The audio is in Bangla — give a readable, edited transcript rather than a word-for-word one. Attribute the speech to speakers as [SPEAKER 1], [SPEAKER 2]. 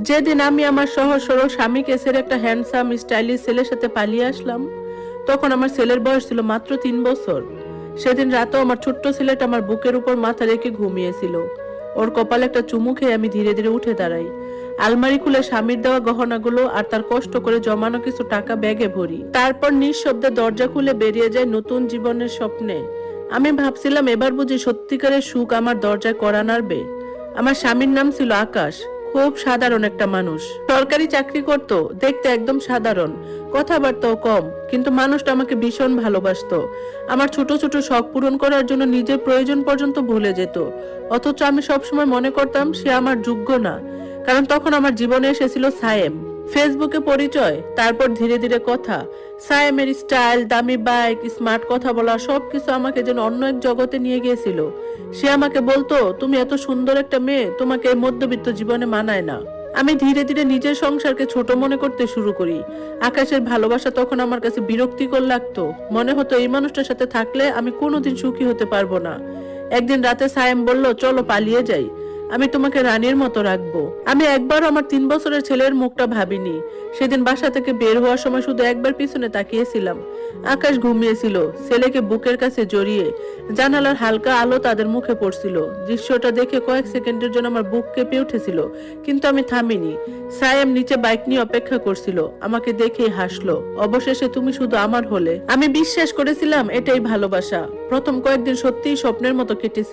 [SPEAKER 1] যেদিন আমি আমার সহজ সরল স্বামীকে ছেড়ে একটা হ্যান্ডসাম স্টাইলিশ ছেলের সাথে পালিয়ে আসলাম, তখন আমার ছেলের বয়স ছিল মাত্র 3 বছর। সেদিন রাতেও আমার ছোট্ট ছেলেটা আমার বুকের উপর মাথা রেখে ঘুমিয়েছিল। ওর কপালে একটা চুমু খেয়ে আমি ধীরে ধীরে উঠে দাঁড়াই। আলমারি খুলে স্বামীর দেওয়া গহনাগুলো আর তার কষ্ট করে জমানো কিছু টাকা ব্যাগে ভরি। তারপর নিঃশব্দে দরজা খুলে বেরিয়ে যায় নতুন জীবনের স্বপ্নে। আমি ভাবছিলাম এবার বুঝি সত্যিকারের সুখ আমার দরজায় কড়া নাড়বে। আমার স্বামীর নাম ছিল আকাশ। খুব সাধারণ একটা মানুষ, সরকারি চাকরি করত, দেখতে একদম সাধারণ, কথাবার্তাও কম, কিন্তু মানুষটা আমাকে ভীষণ ভালোবাসতো। আমার ছোট ছোট শখ পূরণ করার জন্য নিজের প্রয়োজন পর্যন্ত ভুলে যেত। অথচ আমি সবসময় মনে করতাম সে আমার যোগ্য না, কারণ তখন আমার জীবনে এসেছিল সায়েম। ফেসবুকে পরিচয়, তারপর ধীরে ধীরে কথা। সায়েমের স্টাইল, দামি বাইক, স্মার্ট কথা বলা সবকিছু আমাকে যেন অন্য এক জগতে নিয়ে গিয়েছিল। সে আমাকে বলতো, তুমি এত সুন্দর একটা মেয়ে, তোমাকে এই মধ্যবিত্ত জীবনে মানায় না। আমি ধীরে ধীরে নিজের সংসারকে ছোট মনে করতে শুরু করি। আকাশের ভালোবাসা তখন আমার কাছে বিরক্তিকর লাগতো। মনে হতো এই মানুষটার সাথে থাকলে আমি কোনোদিন সুখী হতে পারবো না। একদিন রাতে সায়েম বলল, চলো পালিয়ে যাই, আমি তোমাকে রানীর মতো রাখবো। আমি একবারও আমার 3 বছরের ছেলের মুখটা ভাবিনি। সেদিন বাসা থেকে বের হওয়ার সময় শুধু একবার পিছনে তাকিয়েছিলাম। আকাশ ঘুমিয়েছিল, ছেলেকে বুকের কাছে জড়িয়ে। জানালার হালকা আলো তাদের মুখে পড়ছিল। দৃশ্যটা দেখে কয়েক সেকেন্ডের জন্য আমার বুক কেঁপে উঠেছিল, কিন্তু আমি থামিনি। সায়েম নিচে বাইক নিয়ে অপেক্ষা করছিল, আমাকে দেখে হাসলো। অবশেষে তুমি শুধু আমার হলে। আমি বিশ্বাস করেছিলাম এটাই ভালোবাসা। প্রথম কয়েকদিন সত্যিই স্বপ্নের মতো কেটেছিল।